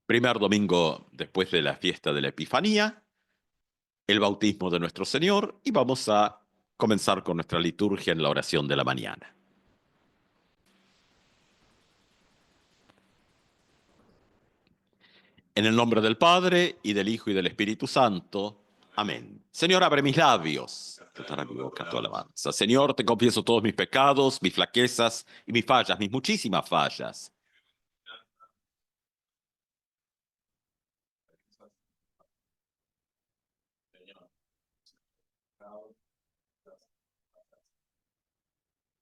Primer domingo después de la fiesta de la Epifanía, el bautismo de nuestro Señor, y vamos a comenzar con nuestra liturgia en la oración de la mañana. En el nombre del Padre, y del Hijo, y del Espíritu Santo. Amén. Señor, abre mis labios, tratará mi boca tu alabanza. Señor, te confieso todos mis pecados, mis flaquezas y mis fallas, mis muchísimas fallas.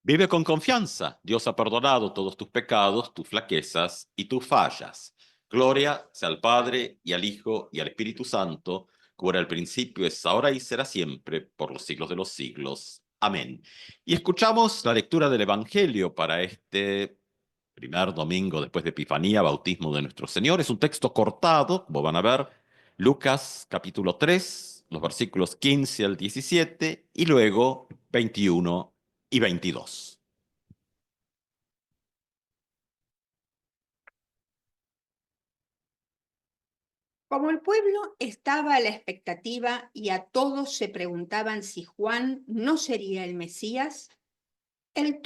Vive con confianza. Dios ha perdonado todos tus pecados, tus flaquezas y tus fallas. Gloria sea al Padre, y al Hijo, y al Espíritu Santo, como era al principio, es ahora y será siempre, por los siglos de los siglos. Amén. Y escuchamos la lectura del Evangelio para este primer domingo después de Epifanía, bautismo de nuestro Señor. Es un texto cortado, como van a ver, Lucas capítulo 3, los versículos 15 al 17, y luego 21 y 22. Como el pueblo estaba a la expectativa y a todos se preguntaban si Juan no sería el Mesías, él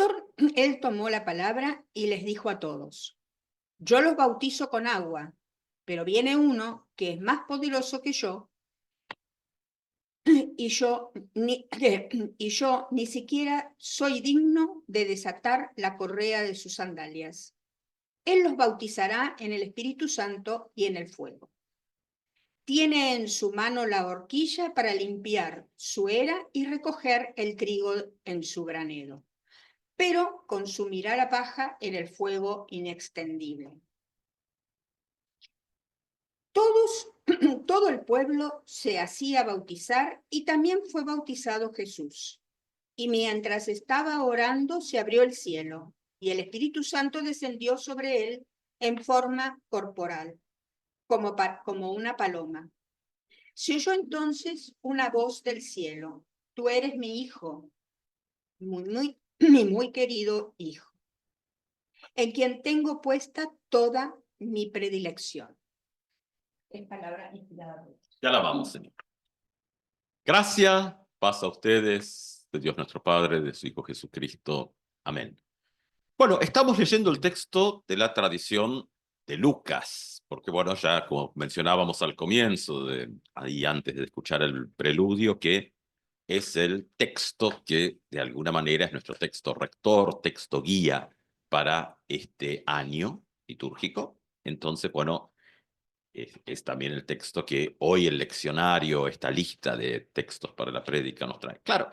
tomó la palabra y les dijo a todos: yo los bautizo con agua, pero viene uno que es más poderoso que yo, y yo ni siquiera soy digno de desatar la correa de sus sandalias. Él los bautizará en el Espíritu Santo y en el fuego. Tiene en su mano la horquilla para limpiar su era y recoger el trigo en su granero, pero consumirá la paja en el fuego inextendible. Todo el pueblo se hacía bautizar, y también fue bautizado Jesús. Y mientras estaba orando, se abrió el cielo, y el Espíritu Santo descendió sobre él en forma corporal, como una paloma. Se oyó entonces una voz del cielo: tú eres mi hijo, mi muy querido hijo, en quien tengo puesta toda mi predilección. Es palabra inspirada. Te alabamos, Señor. Gracias, paz a ustedes, de Dios nuestro Padre, de su Hijo Jesucristo. Amén. Bueno, estamos leyendo el texto de la tradición de Lucas, porque bueno, ya como mencionábamos al comienzo, ahí antes de escuchar el preludio, que es el texto que de alguna manera es nuestro texto rector, texto guía para este año litúrgico. Entonces, bueno, es también el texto que hoy el leccionario, esta lista de textos para la prédica nos trae. Claro,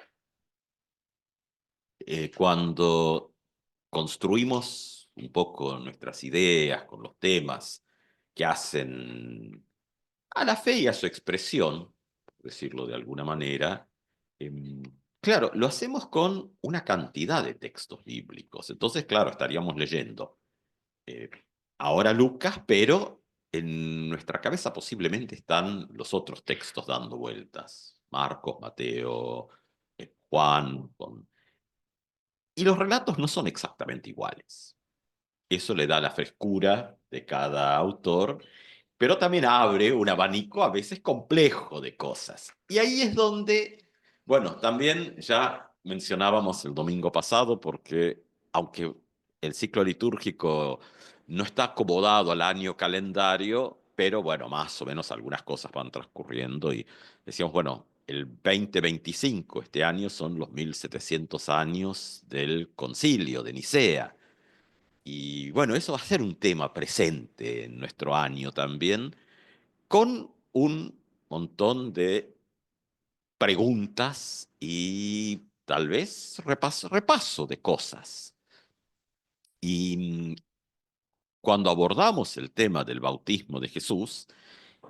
cuando construimos un poco nuestras ideas con los temas que hacen a la fe y a su expresión, por decirlo de alguna manera, em, claro, lo hacemos con una cantidad de textos bíblicos. Entonces, claro, estaríamos leyendo eh, ahora Lucas, pero en nuestra cabeza posiblemente están los otros textos dando vueltas. Marcos, Mateo, Juan. Y los relatos no son exactamente iguales. Eso le da la frescura de cada autor, pero también abre un abanico a veces complejo de cosas. Y ahí es donde, bueno, también ya mencionábamos el domingo pasado, porque aunque el ciclo litúrgico no está acomodado al año calendario, pero bueno, más o menos algunas cosas van transcurriendo y decíamos, bueno, el 2025, este año, son los 1700 años del concilio de Nicea. Y bueno, eso va a ser un tema presente en nuestro año también, con un montón de preguntas y tal vez repaso de cosas. Y cuando abordamos el tema del bautismo de Jesús,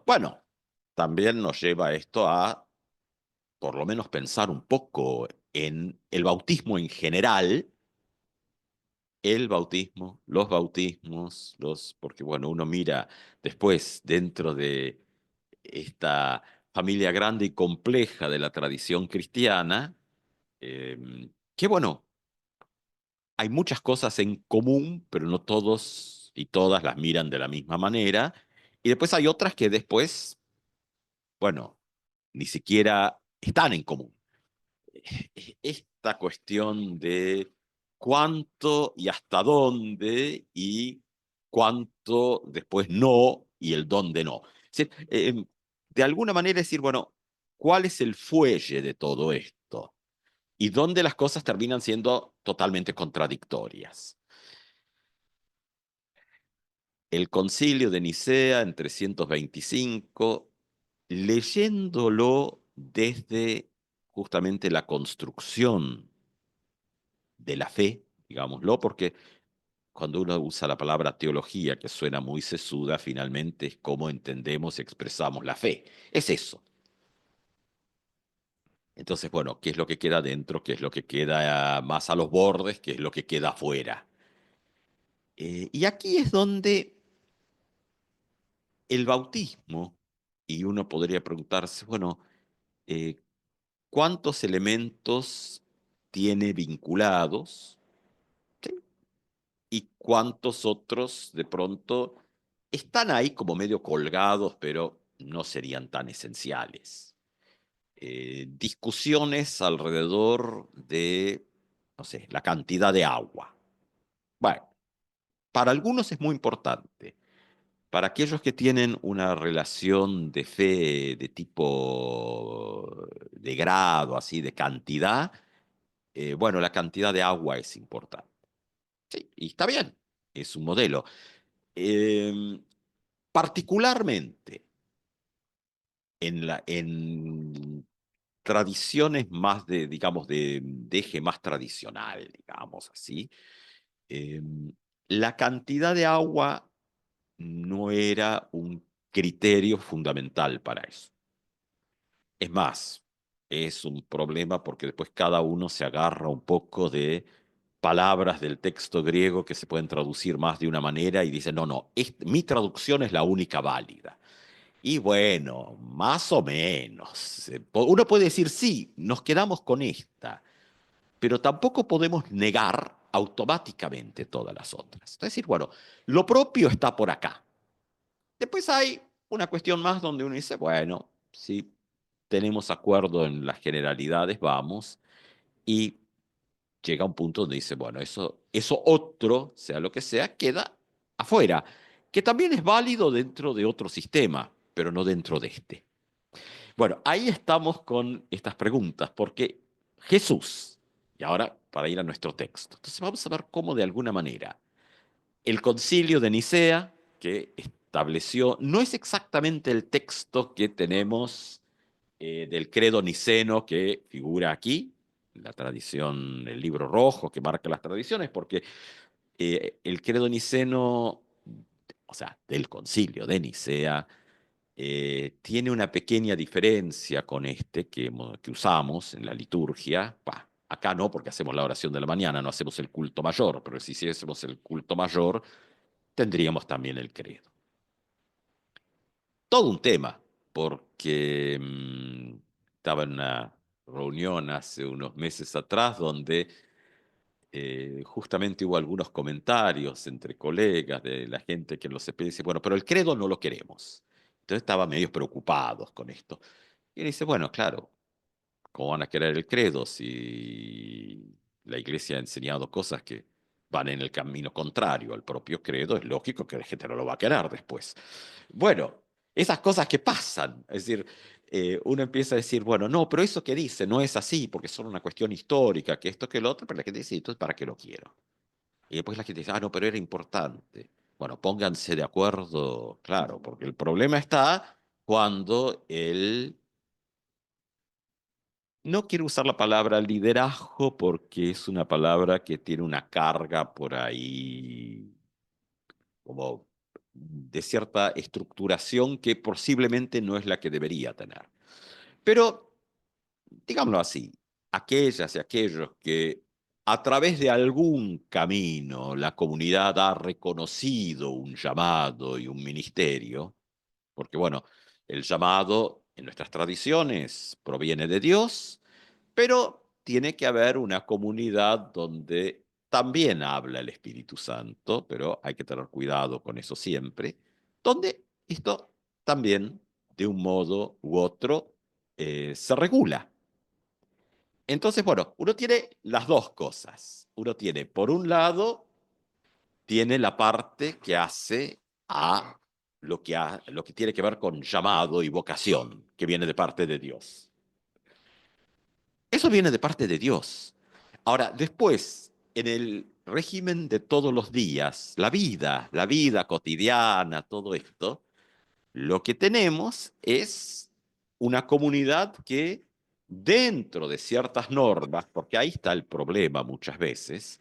bueno, también nos lleva esto a por lo menos pensar un poco en el bautismo en general, el bautismo, los bautismos, porque bueno, uno mira después dentro de esta familia grande y compleja de la tradición cristiana, que bueno, hay muchas cosas en común, pero no todos y todas las miran de la misma manera. Y después hay otras que después, bueno, ni siquiera están en común. Esta cuestión de cuánto y hasta dónde y cuánto después no y el dónde no. Es decir, de alguna manera decir, bueno, ¿cuál es el fuelle de todo esto? Y dónde las cosas terminan siendo totalmente contradictorias. El Concilio de Nicea en 325, leyéndolo desde justamente la construcción de la fe, digámoslo, porque cuando uno usa la palabra teología, que suena muy sesuda, finalmente es cómo entendemos y expresamos la fe. Es eso. Entonces, bueno, ¿qué es lo que queda dentro? ¿Qué es lo que queda más a los bordes? ¿Qué es lo que queda afuera? Y aquí es donde el bautismo, y uno podría preguntarse, bueno, eh, ¿cuántos elementos tiene vinculados? ¿Sí? Y cuántos otros de pronto están ahí como medio colgados, pero no serían tan esenciales. Discusiones alrededor de, no sé, la cantidad de agua. Bueno, para algunos es muy importante. Para aquellos que tienen una relación de fe de tipo de grado, así, de cantidad, bueno, la cantidad de agua es importante. Sí, y está bien, es un modelo. Eh, Particularmente en tradiciones más de, digamos, de eje más tradicional, digamos así, eh, la cantidad de agua no era un criterio fundamental para eso. Es más, es un problema porque después cada uno se agarra un poco de palabras del texto griego que se pueden traducir más de una manera y dice, no, no, mi traducción es la única válida. Y bueno, más o menos. Uno puede decir, sí, nos quedamos con esta, pero tampoco podemos negar automáticamente todas las otras. Es decir, bueno, lo propio está por acá. Después hay una cuestión más donde uno dice, bueno, si tenemos acuerdo en las generalidades, vamos, y llega un punto donde dice, bueno, eso otro, sea lo que sea, queda afuera, que también es válido dentro de otro sistema, pero no dentro de este. Bueno, ahí estamos con estas preguntas, porque Jesús, y ahora para ir a nuestro texto, entonces vamos a ver cómo de alguna manera el concilio de Nicea, que estableció, no es exactamente el texto que tenemos del credo niceno que figura aquí, la tradición, el libro rojo que marca las tradiciones, porque el credo niceno, o sea, del concilio de Nicea, tiene una pequeña diferencia con este que usamos en la liturgia. Bah, acá no, porque hacemos la oración de la mañana, no hacemos el culto mayor, pero si hiciésemos el culto mayor, tendríamos también el credo. Todo un tema, porque estaba en una reunión hace unos meses atrás donde justamente hubo algunos comentarios entre colegas de la gente que en los CP dice, bueno, pero el credo no lo queremos. Entonces estaba medio preocupados con esto. Y él dice, bueno, claro, ¿cómo van a querer el credo si la iglesia ha enseñado cosas que van en el camino contrario al propio credo? Es lógico que la gente no lo va a querer después. Bueno, esas cosas que pasan, es decir, uno empieza a decir, bueno, no, pero eso que dice no es así porque es solo una cuestión histórica, que esto, que lo otro, pero la gente dice, entonces, ¿para qué lo quiero? Y después la gente dice, ah, no, pero era importante. Bueno, pónganse de acuerdo, claro, porque el problema está cuando el no quiero usar la palabra liderazgo porque es una palabra que tiene una carga por ahí como de cierta estructuración que posiblemente no es la que debería tener. Pero, digámoslo así, aquellas y aquellos que a través de algún camino la comunidad ha reconocido un llamado y un ministerio, porque bueno, el llamado en nuestras tradiciones proviene de Dios, pero tiene que haber una comunidad donde también habla el Espíritu Santo, pero hay que tener cuidado con eso siempre, donde esto también, de un modo u otro, se regula. Entonces, bueno, uno tiene las dos cosas. Uno tiene, por un lado, tiene la parte que hace a lo que tiene que ver con llamado y vocación, que viene de parte de Dios. Eso viene de parte de Dios. Ahora, después, en el régimen de todos los días, la vida cotidiana, todo esto, lo que tenemos es una comunidad que dentro de ciertas normas, porque ahí está el problema muchas veces,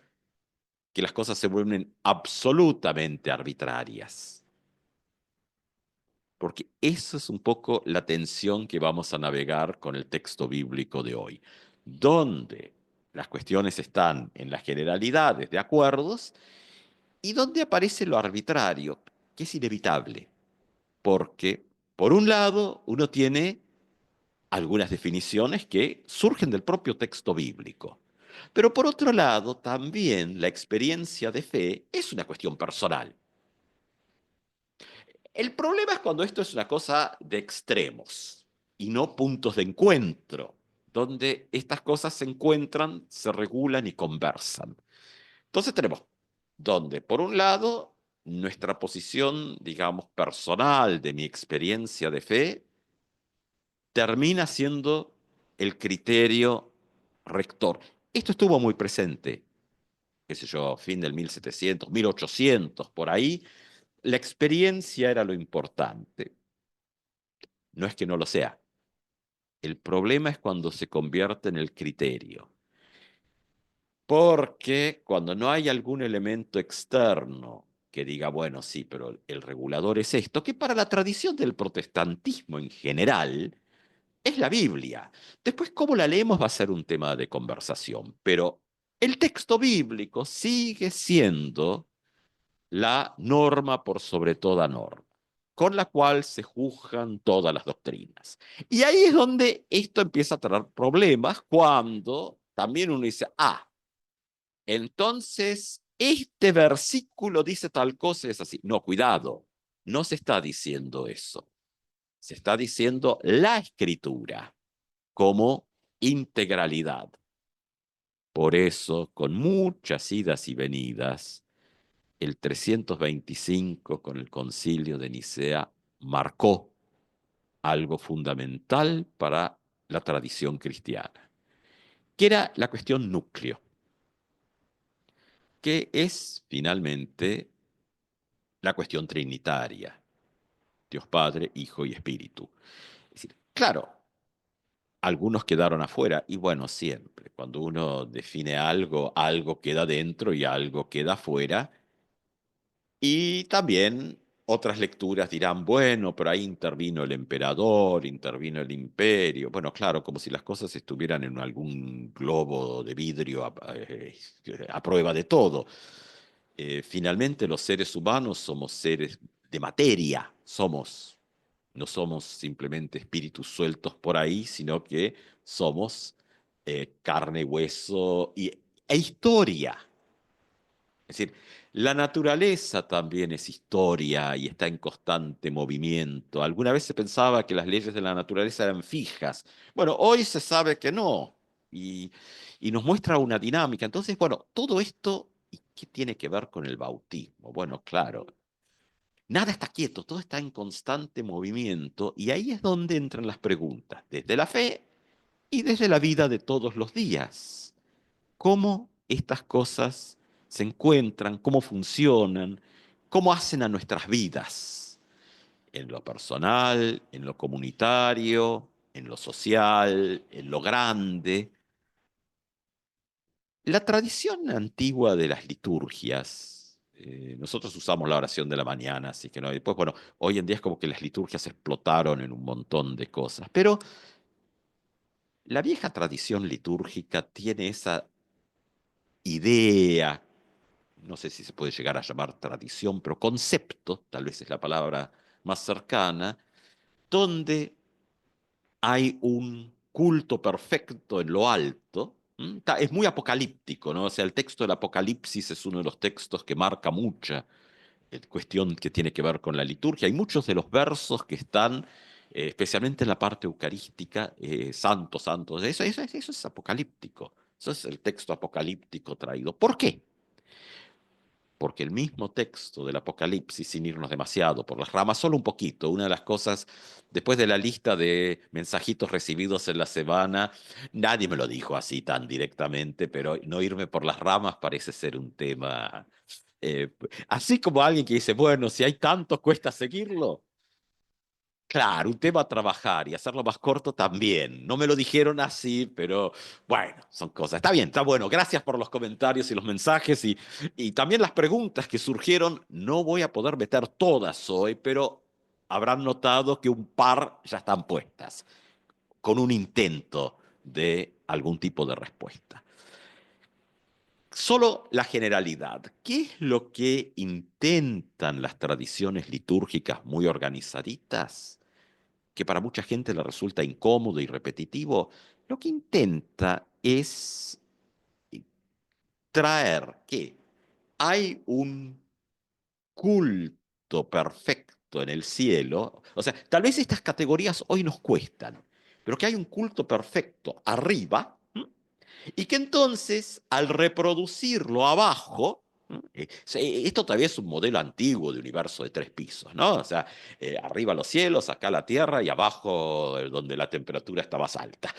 que las cosas se vuelven absolutamente arbitrarias. Porque eso es un poco la tensión que vamos a navegar con el texto bíblico de hoy, donde las cuestiones están en las generalidades de acuerdos y donde aparece lo arbitrario, que es inevitable, porque por un lado uno tiene algunas definiciones que surgen del propio texto bíblico, pero por otro lado también la experiencia de fe es una cuestión personal. El problema es cuando esto es una cosa de extremos y no puntos de encuentro, donde estas cosas se encuentran, se regulan y conversan. Entonces tenemos donde, por un lado, nuestra posición, digamos, personal de mi experiencia de fe termina siendo el criterio rector. Esto estuvo muy presente, qué sé yo, fin del 1700, 1800, por ahí. La experiencia era lo importante. No es que no lo sea. El problema es cuando se convierte en el criterio. Porque cuando no hay algún elemento externo que diga, bueno, sí, pero el regulador es esto, que para la tradición del protestantismo en general es la Biblia. Después, cómo la leemos va a ser un tema de conversación, pero el texto bíblico sigue siendo la norma por sobre toda norma, con la cual se juzgan todas las doctrinas. Y ahí es donde esto empieza a tener problemas cuando también uno dice, ah, entonces este versículo dice tal cosa, es así. No, cuidado, no se está diciendo eso. Se está diciendo la escritura como integralidad. Por eso, con muchas idas y venidas, el 325 con el concilio de Nicea marcó algo fundamental para la tradición cristiana, que era la cuestión núcleo, que es finalmente la cuestión trinitaria, Dios Padre, Hijo y Espíritu. Es decir, claro, algunos quedaron afuera y bueno, siempre, cuando uno define algo, algo queda dentro y algo queda afuera. Y también otras lecturas dirán, bueno, pero ahí intervino el emperador, intervino el imperio. Bueno, claro, como si las cosas estuvieran en algún globo de vidrio a prueba de todo. Finalmente los seres humanos somos seres de materia, no somos simplemente espíritus sueltos por ahí, sino que somos carne, hueso e historia. Es decir, la naturaleza también es historia y está en constante movimiento. Alguna vez se pensaba que las leyes de la naturaleza eran fijas. Bueno, hoy se sabe que no y, y nos muestra una dinámica. Entonces, bueno, todo esto, ¿y qué tiene que ver con el bautismo? Bueno, claro, nada está quieto, todo está en constante movimiento y ahí es donde entran las preguntas, desde la fe y desde la vida de todos los días. ¿Cómo estas cosas se encuentran, cómo funcionan, cómo hacen a nuestras vidas? En lo personal, en lo comunitario, en lo social, en lo grande. La tradición antigua de las liturgias, nosotros usamos la oración de la mañana, así que no. Después, bueno, hoy en día es como que las liturgias explotaron en un montón de cosas, pero la vieja tradición litúrgica tiene esa idea, no sé si se puede llegar a llamar tradición, pero concepto, tal vez es la palabra más cercana, donde hay un culto perfecto en lo alto. Es muy apocalíptico, ¿no? O sea, el texto del Apocalipsis es uno de los textos que marca mucha cuestión que tiene que ver con la liturgia. Hay muchos de los versos que están, especialmente en la parte eucarística, santo, santo, eso es apocalíptico. Eso es el texto apocalíptico traído. ¿Por qué? Porque el mismo texto del Apocalipsis, sin irnos demasiado por las ramas, solo un poquito, una de las cosas, después de la lista de mensajitos recibidos en la semana, nadie me lo dijo así tan directamente, pero no irme por las ramas parece ser un tema, eh, así como alguien que dice, bueno, si hay tanto, cuesta seguirlo. Claro, un tema a trabajar y hacerlo más corto también. No me lo dijeron así, pero bueno, son cosas. Está bien, está bueno. Gracias por los comentarios y los mensajes y también las preguntas que surgieron. No voy a poder meter todas hoy, pero habrán notado que un par ya están puestas, con un intento de algún tipo de respuesta. Solo la generalidad. ¿Qué es lo que intentan las tradiciones litúrgicas muy organizaditas, que para mucha gente le resulta incómodo y repetitivo? Lo que intenta es traer que hay un culto perfecto en el cielo. O sea, tal vez estas categorías hoy nos cuestan, pero que hay un culto perfecto arriba. ¿M? Y que entonces, al reproducirlo abajo, esto todavía es un modelo antiguo de universo de tres pisos, ¿no? O sea, arriba los cielos, acá la tierra y abajo donde la temperatura está más alta.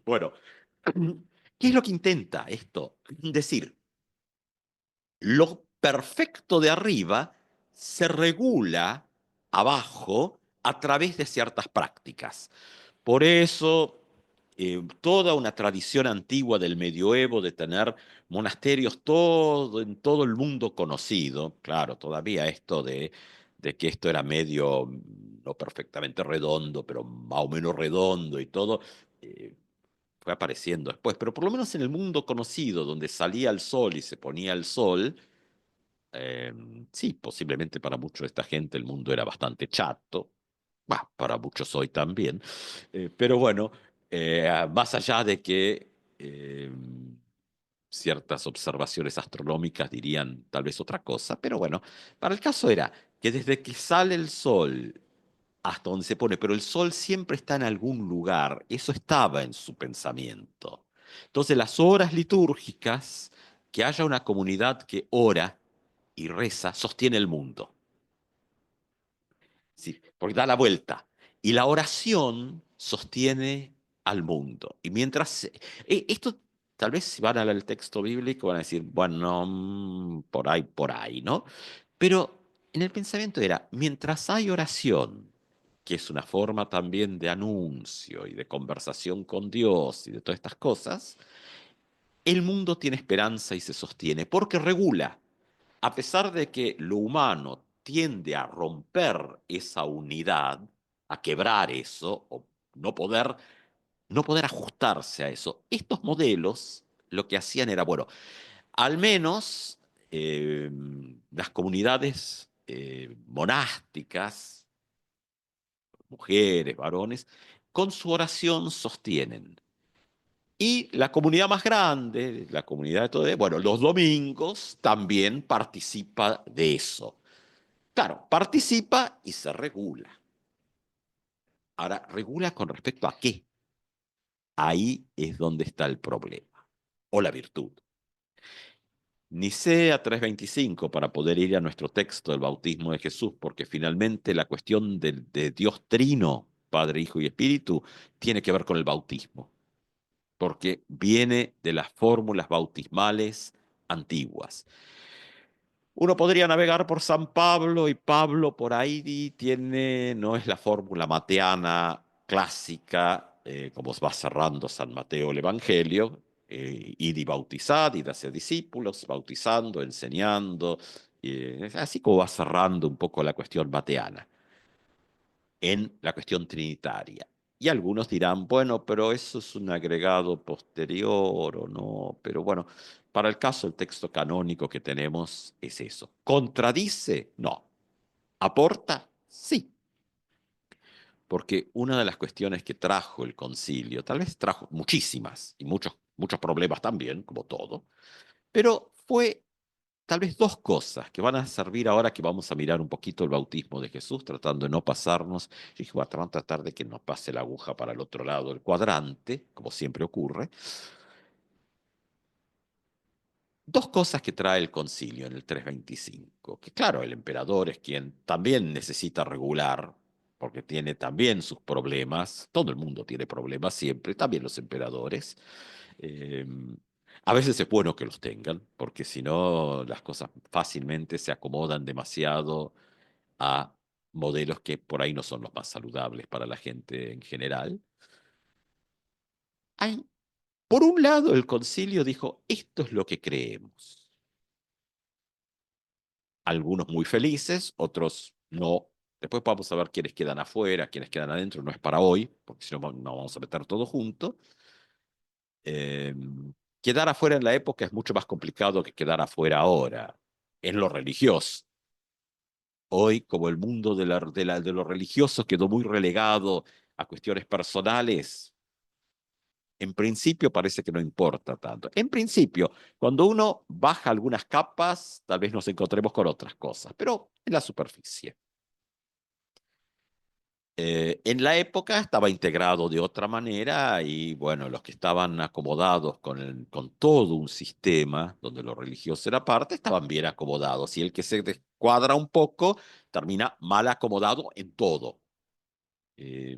Bueno, ¿qué es lo que intenta esto? Decir, lo perfecto de arriba se regula abajo a través de ciertas prácticas. Por eso, toda una tradición antigua del medioevo de tener monasterios en todo el mundo conocido, claro, todavía esto de que esto era medio, no perfectamente redondo, pero más o menos redondo y todo, eh, fue apareciendo después, pero por lo menos en el mundo conocido, donde salía el sol y se ponía el sol, eh, sí, posiblemente para mucha de esta gente el mundo era bastante chato, bah, para muchos hoy también. Pero bueno, más allá de que ciertas observaciones astronómicas dirían tal vez otra cosa, pero bueno, para el caso era que desde que sale el sol hasta donde se pone, pero el sol siempre está en algún lugar, eso estaba en su pensamiento. Entonces las horas litúrgicas, que haya una comunidad que ora y reza, sostiene el mundo. Sí, porque da la vuelta. Y la oración sostiene al mundo. Y mientras... esto tal vez si van a leer el texto bíblico van a decir, bueno, por ahí, ¿no? Pero en el pensamiento era, mientras hay oración, que es una forma también de anuncio y de conversación con Dios y de todas estas cosas, el mundo tiene esperanza y se sostiene, porque regula. A pesar de que lo humano tiende a romper esa unidad, a quebrar eso, o no poder ajustarse a eso, estos modelos lo que hacían era, bueno, al menos las comunidades monásticas, mujeres, varones, con su oración sostienen. Y la comunidad más grande, la comunidad de todo, bueno, los domingos también participa de eso. Claro, participa y se regula. Ahora, ¿regula con respecto a qué? Ahí es donde está el problema, o la virtud. Nicea 3:25, para poder ir a nuestro texto del bautismo de Jesús, porque finalmente la cuestión de Dios Trino, Padre, Hijo y Espíritu, tiene que ver con el bautismo, porque viene de las fórmulas bautismales antiguas. Uno podría navegar por San Pablo y Pablo por ahí tiene, no es la fórmula mateana clásica, como va cerrando San Mateo el Evangelio, id y bautizad, id hacia discípulos, bautizando, enseñando, así como va cerrando un poco la cuestión mateana en la cuestión trinitaria. Y algunos dirán, bueno, pero eso es un agregado posterior o no, pero bueno, para el caso el texto canónico que tenemos es eso. ¿Contradice? No. ¿Aporta? Sí. Porque una de las cuestiones que trajo el concilio, tal vez trajo muchísimas y muchos problemas también, como todo, pero fue tal vez dos cosas que van a servir ahora que vamos a mirar un poquito el bautismo de Jesús, tratando de no pasarnos. Yo dije, bueno, vamos a tratar de que nos pase la aguja para el otro lado del cuadrante, como siempre ocurre. Dos cosas que trae el concilio en el 325, que claro, el emperador es quien también necesita regular, porque tiene también sus problemas, todo el mundo tiene problemas siempre, también los emperadores. Eh, a veces es bueno que los tengan, porque si no las cosas fácilmente se acomodan demasiado a modelos que por ahí no son los más saludables para la gente en general. Hay, por un lado, el concilio dijo, esto es lo que creemos. Algunos muy felices, otros no. Después vamos a ver quiénes quedan afuera, quiénes quedan adentro. No es para hoy, porque si no, no vamos a meter todo junto. Eh, Quedar afuera en la época es mucho más complicado que quedar afuera ahora, en lo religioso. Hoy, como el mundo de lo religioso quedó muy relegado a cuestiones personales, en principio parece que no importa tanto. En principio, cuando uno baja algunas capas, tal vez nos encontremos con otras cosas, pero en la superficie. En la época estaba integrado de otra manera y bueno, los que estaban acomodados con todo un sistema donde lo religioso era parte, estaban bien acomodados y el que se descuadra un poco termina mal acomodado en todo. Eh,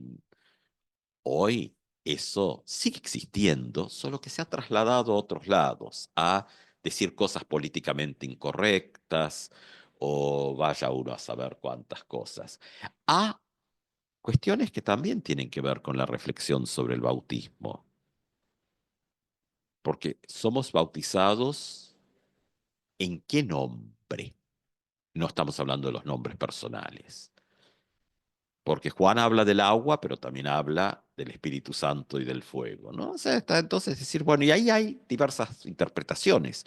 Hoy eso sigue existiendo, solo que se ha trasladado a otros lados, a decir cosas políticamente incorrectas o vaya uno a saber cuántas cosas. A cuestiones que también tienen que ver con la reflexión sobre el bautismo, porque somos bautizados ¿en qué nombre? No estamos hablando de los nombres personales, porque Juan habla del agua, pero también habla del Espíritu Santo y del fuego, ¿no? O sea, está entonces decir, bueno, y ahí hay diversas interpretaciones,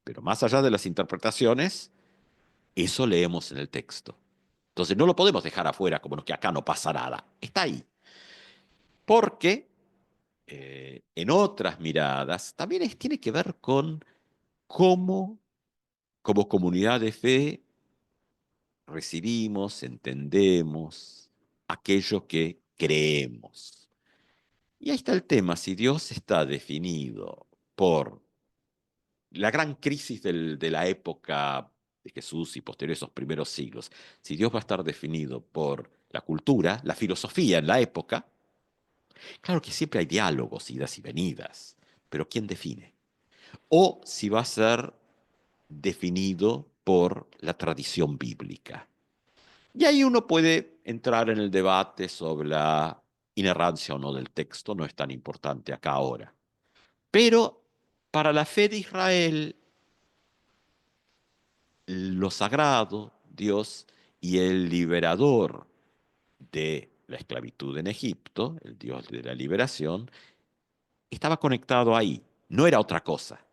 pero más allá de las interpretaciones, eso leemos en el texto. Entonces no lo podemos dejar afuera como que acá no pasa nada, está ahí, porque en otras miradas, también tiene que ver con cómo, como comunidad de fe, recibimos, entendemos aquello que creemos. Y ahí está el tema, si Dios está definido por la gran crisis de la época de Jesús y posterior a esos primeros siglos, si Dios va a estar definido por la cultura, la filosofía en la época, claro que siempre hay diálogos, idas y venidas, pero ¿quién define? O si va a ser definido por la tradición bíblica. Y ahí uno puede entrar en el debate sobre la inerrancia o no del texto, no es tan importante acá ahora. Pero para la fe de Israel, lo sagrado, Dios y el liberador de la esclavitud en Egipto, el Dios de la liberación, estaba conectado ahí, no era otra cosa.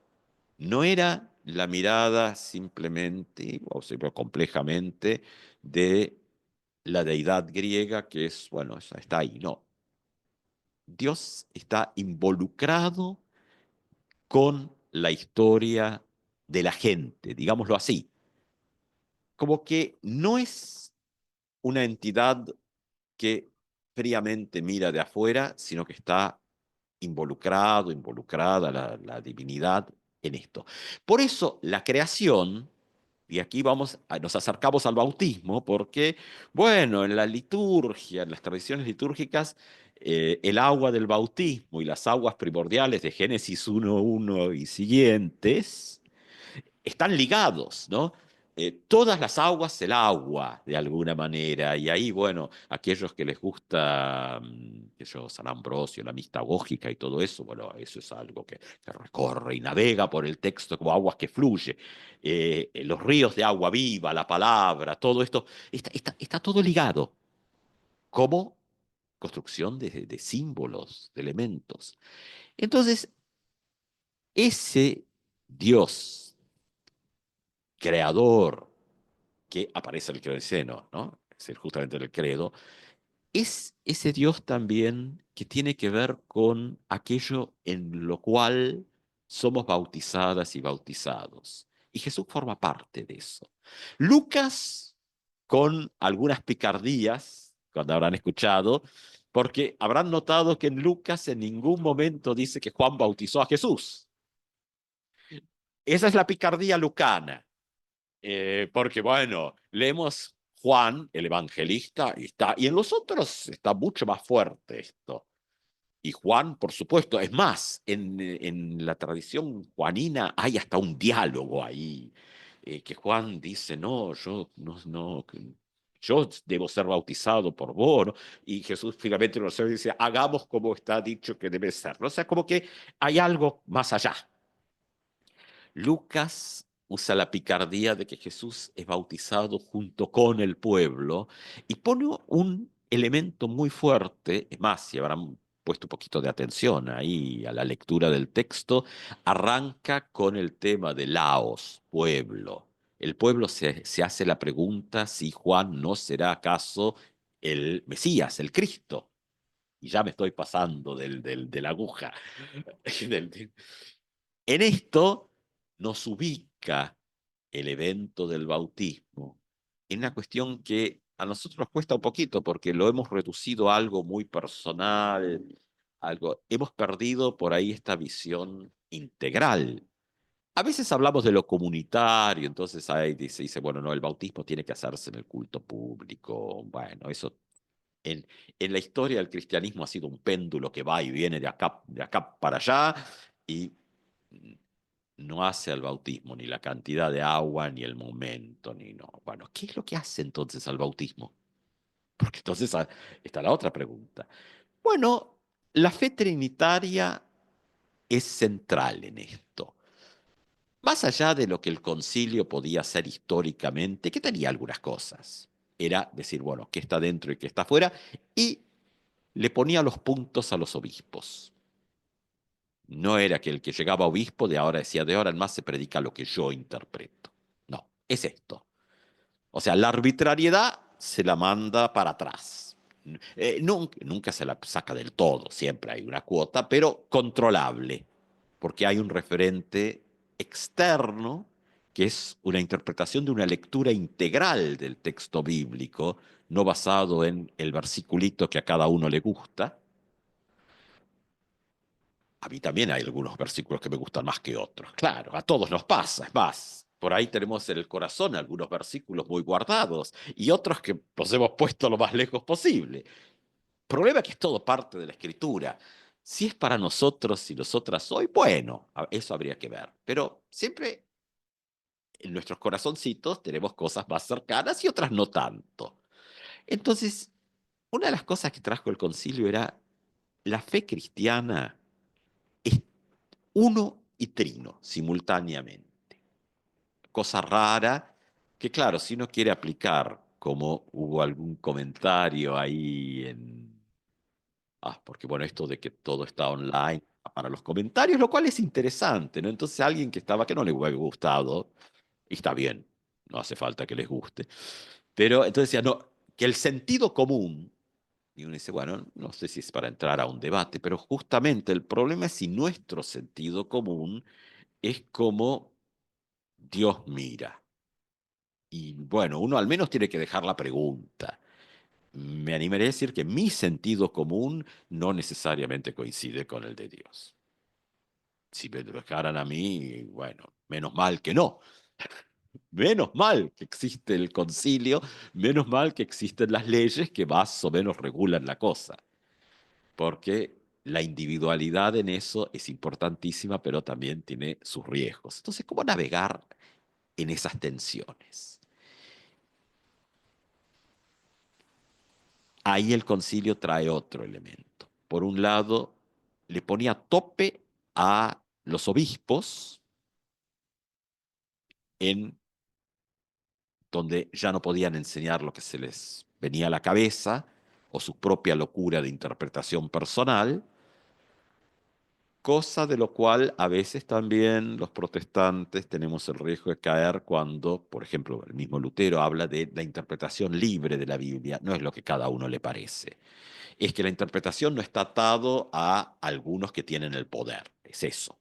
No era la mirada simplemente, o sea, complejamente, de la deidad griega, que es, bueno, está ahí. No. Dios está involucrado con la historia de la gente, digámoslo así. Como que no es una entidad que fríamente mira de afuera, sino que está involucrada la divinidad en esto. Por eso la creación, y aquí nos acercamos al bautismo, porque, bueno, en la liturgia, en las tradiciones litúrgicas, el agua del bautismo y las aguas primordiales de Génesis 1:1 y siguientes están ligados, ¿no? Todas las aguas, el agua, de alguna manera. Y ahí, bueno, aquellos que les gusta, San Ambrosio, la mistagógica y todo eso, bueno, eso es algo que recorre y navega por el texto como aguas que fluye. Los ríos de agua viva, la palabra, todo esto, está todo ligado como construcción de símbolos, de elementos. Entonces, ese Dios creador que aparece el credo en seno, ¿no? Es justamente el credo, es ese Dios también que tiene que ver con aquello en lo cual somos bautizadas y bautizados. Y Jesús forma parte de eso. Lucas, con algunas picardías, cuando habrán escuchado, porque habrán notado que en Lucas en ningún momento dice que Juan bautizó a Jesús. Esa es la picardía lucana. Porque bueno, leemos Juan, el evangelista, y en los otros está mucho más fuerte esto. Y Juan, por supuesto, es más, en la tradición juanina hay hasta un diálogo ahí, que Juan dice, no, yo debo ser bautizado por vos, ¿no? Y Jesús finalmente lo sabe y dice, hagamos como está dicho que debe ser, ¿no? O sea, como que hay algo más allá. Lucas usa la picardía de que Jesús es bautizado junto con el pueblo y pone un elemento muy fuerte, es más, si habrán puesto un poquito de atención ahí a la lectura del texto, arranca con el tema de Laos, pueblo. El pueblo se hace la pregunta si Juan no será acaso el Mesías, el Cristo. Y ya me estoy pasando de la aguja. En esto nos ubica el evento del bautismo en una cuestión que a nosotros nos cuesta un poquito porque lo hemos reducido a algo muy personal, hemos perdido por ahí esta visión integral. A veces hablamos de lo comunitario, entonces ahí dice, bueno, no, el bautismo tiene que hacerse en el culto público. Bueno, eso en, en la historia del cristianismo ha sido un péndulo que va y viene de acá para allá y no hace al bautismo ni la cantidad de agua, ni el momento, ni no. Bueno, ¿qué es lo que hace entonces al bautismo? Porque entonces está la otra pregunta. Bueno, la fe trinitaria es central en esto. Más allá de lo que el concilio podía hacer históricamente, que tenía algunas cosas. Era decir, bueno, qué está dentro y qué está afuera, y le ponía los puntos a los obispos. No era que el que llegaba obispo de ahora decía, de ahora en más se predica lo que yo interpreto. No, es esto. O sea, la arbitrariedad se la manda para atrás. Nunca se la saca del todo, siempre hay una cuota, pero controlable, porque hay un referente externo que es una interpretación de una lectura integral del texto bíblico, no basado en el versiculito que a cada uno le gusta. A mí también hay algunos versículos que me gustan más que otros. Claro, a todos nos pasa. Es más, por ahí tenemos en el corazón algunos versículos muy guardados y otros que los hemos puesto lo más lejos posible. El problema es que es todo parte de la escritura. Si es para nosotros y nosotras hoy, bueno, eso habría que ver. Pero siempre en nuestros corazoncitos tenemos cosas más cercanas y otras no tanto. Entonces, una de las cosas que trajo el concilio era la fe cristiana es uno y trino simultáneamente. Cosa rara que, claro, si uno quiere aplicar, como hubo algún comentario ahí porque bueno, esto de que todo está online para los comentarios, lo cual es interesante, ¿no? Entonces alguien que estaba, que no le hubiera gustado, y está bien, no hace falta que les guste, pero entonces decía, no, que el sentido común, y uno dice, bueno, no sé si es para entrar a un debate, pero justamente el problema es si nuestro sentido común es como Dios mira. Y bueno, uno al menos tiene que dejar la pregunta. Me animaré a decir que mi sentido común no necesariamente coincide con el de Dios. Si me lo dejaran a mí, bueno, menos mal que no. Menos mal que existe el concilio, menos mal que existen las leyes que más o menos regulan la cosa. Porque la individualidad en eso es importantísima, pero también tiene sus riesgos. Entonces, ¿cómo navegar en esas tensiones? Ahí el concilio trae otro elemento. Por un lado, le ponía tope a los obispos en donde ya no podían enseñar lo que se les venía a la cabeza o su propia locura de interpretación personal, cosa de lo cual a veces también los protestantes tenemos el riesgo de caer cuando, por ejemplo, el mismo Lutero habla de la interpretación libre de la Biblia, no es lo que cada uno le parece. Es que la interpretación no está atado a algunos que tienen el poder, es eso.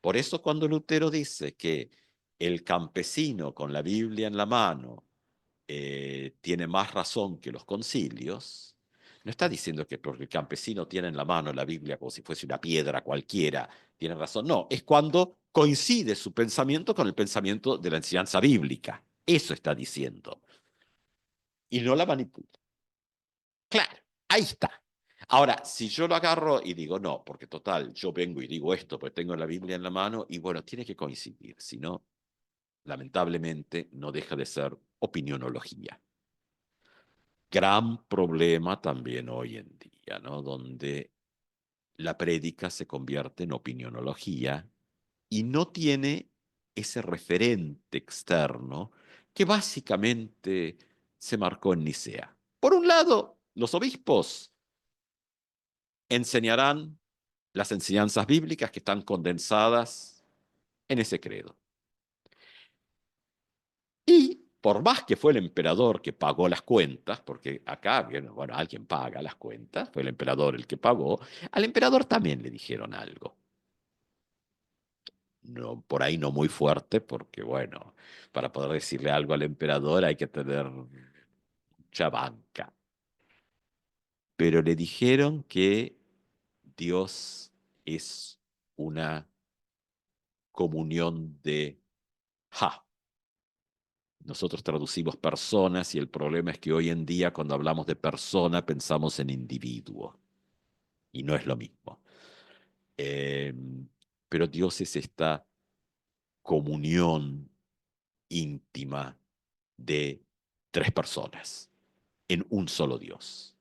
Por eso cuando Lutero dice que el campesino con la Biblia en la mano tiene más razón que los concilios, no está diciendo que porque el campesino tiene en la mano la Biblia como si fuese una piedra cualquiera, tiene razón. No, es cuando coincide su pensamiento con el pensamiento de la enseñanza bíblica. Eso está diciendo. Y no la manipula. Claro, ahí está. Ahora, si yo lo agarro y digo, no, porque total, yo vengo y digo esto, porque tengo la Biblia en la mano, y bueno, tiene que coincidir, si no, lamentablemente, no deja de ser opinionología. Gran problema también hoy en día, ¿no? Donde la prédica se convierte en opinionología y no tiene ese referente externo que básicamente se marcó en Nicea. Por un lado, los obispos enseñarán las enseñanzas bíblicas que están condensadas en ese credo. Y por más que fue el emperador que pagó las cuentas, porque acá, bueno, alguien paga las cuentas, fue el emperador el que pagó, al emperador también le dijeron algo. No, por ahí no muy fuerte, porque bueno, para poder decirle algo al emperador hay que tener mucha banca. Pero le dijeron que Dios es una comunión de ja. Nosotros traducimos personas y el problema es que hoy en día cuando hablamos de persona pensamos en individuo y no es lo mismo. Eh, pero Dios es esta comunión íntima de tres personas en un solo Dios.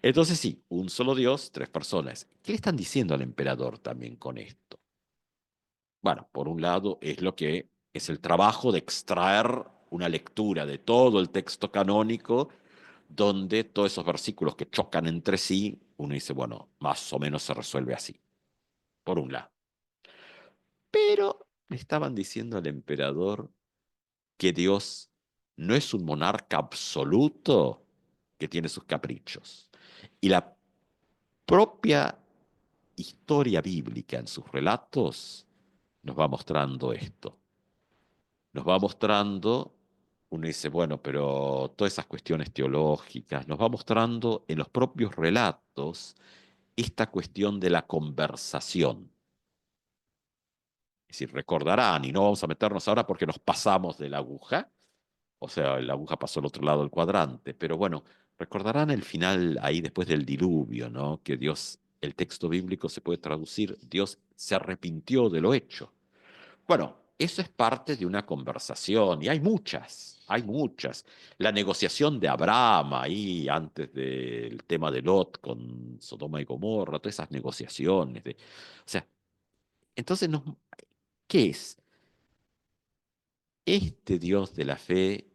Entonces sí, un solo Dios, tres personas. ¿Qué le están diciendo al emperador también con esto? Bueno, por un lado es lo que es el trabajo de extraer una lectura de todo el texto canónico, donde todos esos versículos que chocan entre sí, uno dice, bueno, más o menos se resuelve así, por un lado. Pero le estaban diciendo al emperador que Dios no es un monarca absoluto que tiene sus caprichos. Y la propia historia bíblica en sus relatos nos va mostrando esto. Nos va mostrando, uno dice, bueno, pero todas esas cuestiones teológicas, nos va mostrando en los propios relatos esta cuestión de la conversación. Es decir, recordarán, y no vamos a meternos ahora porque nos pasamos de la aguja, o sea, la aguja pasó al otro lado del cuadrante, pero bueno, recordarán el final ahí después del diluvio, ¿no? Que Dios, el texto bíblico se puede traducir, Dios se arrepintió de lo hecho. Bueno, eso es parte de una conversación y hay muchas, hay muchas. La negociación de Abraham ahí antes del tema de Lot con Sodoma y Gomorra, todas esas negociaciones. O sea, entonces, ¿qué es? Este Dios de la fe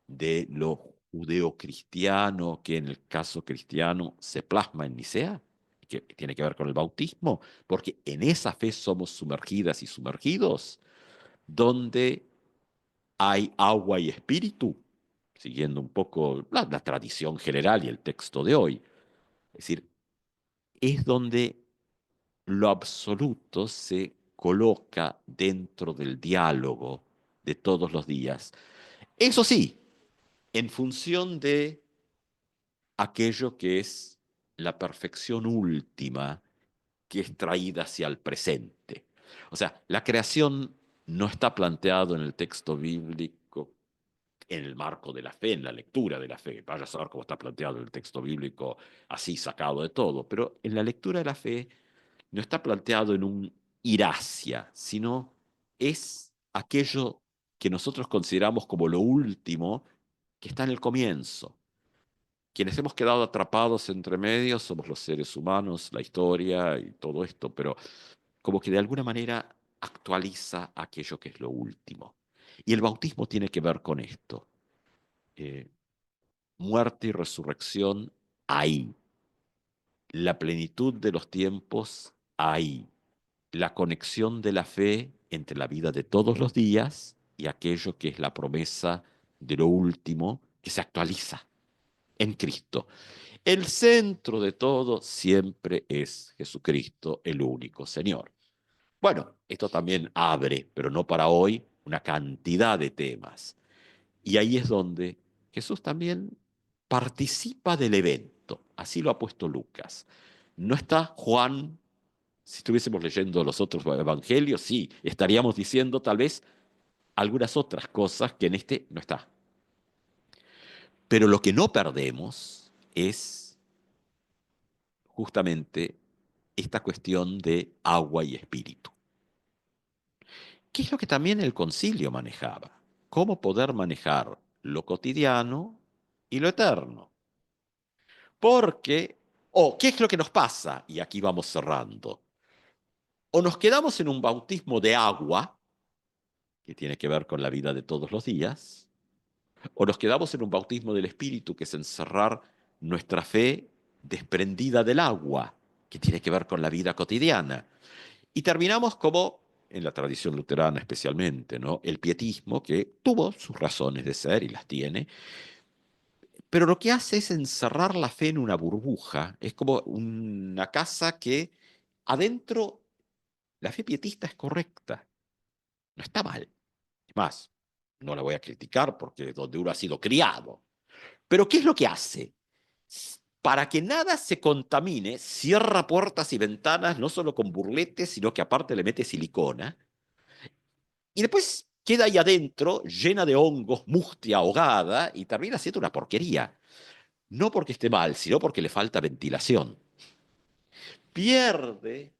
de lo judeocristiano, que en el caso cristiano se plasma en Nicea, que tiene que ver con el bautismo, porque en esa fe somos sumergidas y sumergidos, donde hay agua y espíritu, siguiendo un poco la tradición general y el texto de hoy. Es decir, es donde lo absoluto se coloca dentro del diálogo de todos los días. Eso sí, en función de aquello que es la perfección última que es traída hacia el presente. O sea, la creación no está planteado en el texto bíblico en el marco de la fe, en la lectura de la fe. Vaya a saber cómo está planteado el texto bíblico así sacado de todo, pero en la lectura de la fe no está planteado en un ir hacia, sino es aquello que nosotros consideramos como lo último que está en el comienzo. Quienes hemos quedado atrapados entre medios somos los seres humanos, la historia y todo esto, pero como que de alguna manera actualiza aquello que es lo último. Y el bautismo tiene que ver con esto. Eh, muerte y resurrección ahí. La plenitud de los tiempos ahí. La conexión de la fe entre la vida de todos los días y aquello que es la promesa de lo último que se actualiza en Cristo. El centro de todo siempre es Jesucristo, el único Señor. Bueno, esto también abre, pero no para hoy, una cantidad de temas. Y ahí es donde Jesús también participa del evento. Así lo ha puesto Lucas. No está Juan. Si estuviésemos leyendo los otros evangelios, sí, estaríamos diciendo tal vez algunas otras cosas que en este no está. Pero lo que no perdemos es justamente esta cuestión de agua y espíritu, que es lo que también el concilio manejaba. Cómo poder manejar lo cotidiano y lo eterno. Porque, ¿qué es lo que nos pasa? Y aquí vamos cerrando. O nos quedamos en un bautismo de agua, que tiene que ver con la vida de todos los días, o nos quedamos en un bautismo del Espíritu, que es encerrar nuestra fe desprendida del agua, que tiene que ver con la vida cotidiana. Y terminamos como, en la tradición luterana especialmente, ¿no? El pietismo, que tuvo sus razones de ser y las tiene, pero lo que hace es encerrar la fe en una burbuja. Es como una casa que adentro la fe pietista es correcta, no está mal. Es más, no la voy a criticar porque es donde uno ha sido criado. Pero ¿qué es lo que hace? Para que nada se contamine, cierra puertas y ventanas, no solo con burletes, sino que aparte le mete silicona. Y después queda ahí adentro, llena de hongos, mustia, ahogada, y termina siendo una porquería. No porque esté mal, sino porque le falta ventilación. Pierde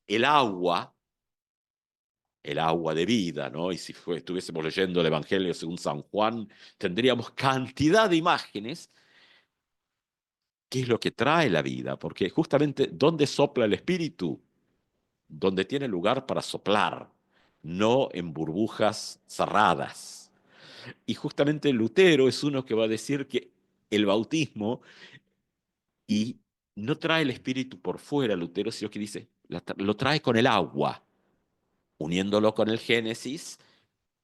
el agua de vida, ¿no? Y si estuviésemos leyendo el Evangelio según San Juan, tendríamos cantidad de imágenes. ¿Qué es lo que trae la vida? Porque justamente, ¿dónde sopla el Espíritu? Donde tiene lugar para soplar, no en burbujas cerradas. Y justamente Lutero es uno que va a decir que el bautismo y no trae el Espíritu por fuera, Lutero, sino que dice, lo trae con el agua, uniéndolo con el Génesis,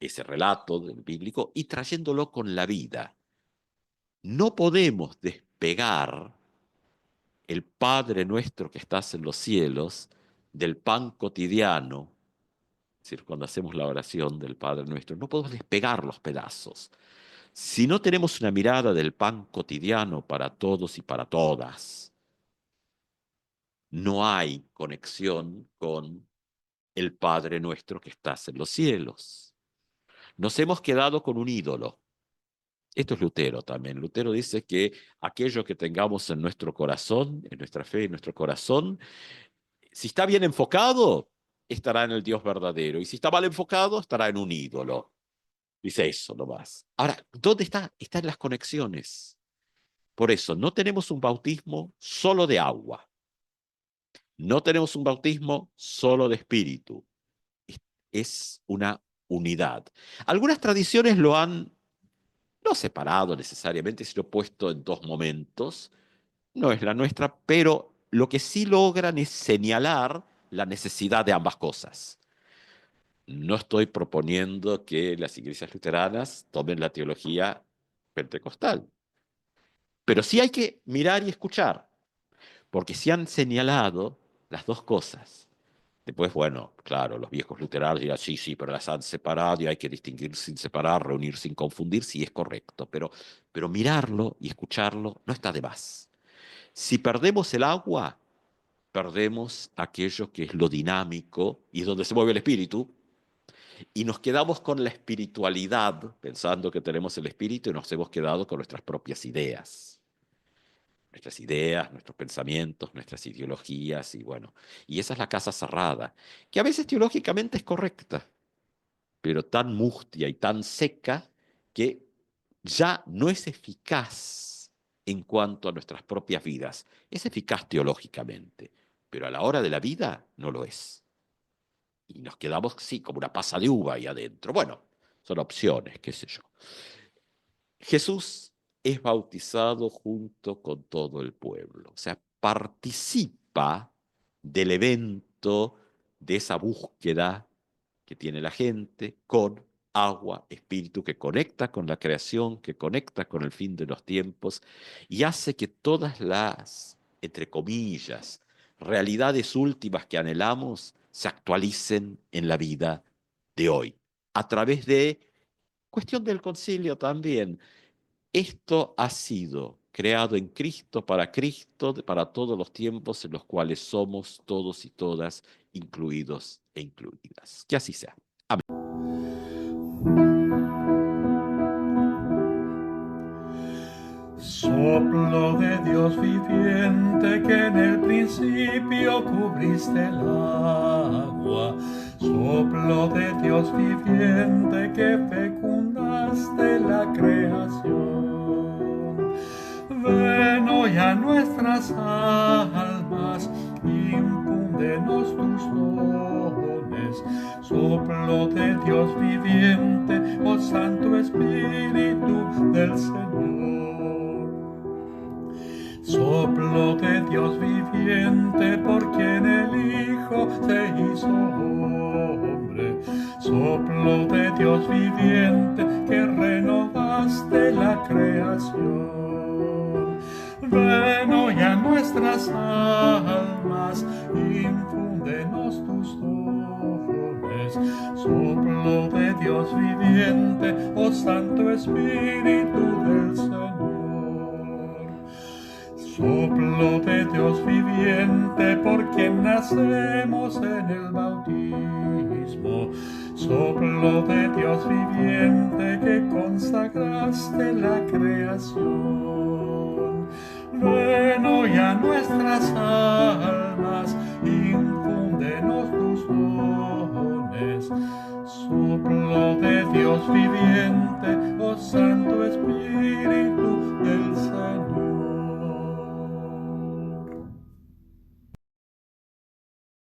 ese relato bíblico, y trayéndolo con la vida. No podemos despegar el Padre nuestro que estás en los cielos del pan cotidiano. Es decir, cuando hacemos la oración del Padre nuestro, no podemos despegar los pedazos. Si no tenemos una mirada del pan cotidiano para todos y para todas, no hay conexión con el Padre nuestro que estás en los cielos. Nos hemos quedado con un ídolo. Esto es Lutero también. Lutero dice que aquello que tengamos en nuestro corazón, en nuestra fe, en nuestro corazón, si está bien enfocado, estará en el Dios verdadero. Y si está mal enfocado, estará en un ídolo. Dice eso nomás. Ahora, ¿dónde está? Está en las conexiones. Por eso, no tenemos un bautismo solo de agua. No tenemos un bautismo solo de espíritu. Es una unidad. Algunas tradiciones lo han no separado necesariamente, sino puesto en dos momentos. No es la nuestra, pero lo que sí logran es señalar la necesidad de ambas cosas. No estoy proponiendo que las iglesias luteranas tomen la teología pentecostal, pero sí hay que mirar y escuchar, porque se han señalado las dos cosas. Después, bueno, claro, los viejos luteranos dirán, sí, sí, pero las han separado y hay que distinguir sin separar, reunir sin confundir, sí es correcto, pero mirarlo y escucharlo no está de más. Si perdemos el agua, perdemos aquello que es lo dinámico y es donde se mueve el espíritu, y nos quedamos con la espiritualidad, pensando que tenemos el espíritu y nos hemos quedado con nuestras ideas, nuestros pensamientos, nuestras ideologías, y bueno, y esa es la casa cerrada, que a veces teológicamente es correcta, pero tan mustia y tan seca que ya no es eficaz en cuanto a nuestras propias vidas. Es eficaz teológicamente, pero a la hora de la vida no lo es. Y nos quedamos, sí, como una pasa de uva ahí adentro. Bueno, son opciones, qué sé yo. Jesús es bautizado junto con todo el pueblo, o sea, participa del evento, de esa búsqueda que tiene la gente con agua, espíritu, que conecta con la creación, que conecta con el fin de los tiempos y hace que todas las, entre comillas, realidades últimas que anhelamos se actualicen en la vida de hoy, a través de cuestión del concilio también. Esto ha sido creado en Cristo, para todos los tiempos en los cuales somos todos y todas incluidos e incluidas. Que así sea. Soplo de Dios viviente que en el principio cubriste el agua. Soplo de Dios viviente que fecundaste la creación. Ven hoy a nuestras almas, infúndenos tus dones. Soplo de Dios viviente, oh Santo Espíritu del Señor. Soplo de Dios viviente, por quien el Hijo se hizo hombre. Soplo de Dios viviente, que renovaste la creación. Ven hoy a nuestras almas, infúndenos tus dones. Soplo de Dios viviente, oh Santo Espíritu del Señor. Soplo de Dios viviente, por quien nacemos en el bautismo. Soplo de Dios viviente, que consagraste la creación. Ven hoy a nuestras almas, infúndenos tus dones. Soplo de Dios viviente, oh Santo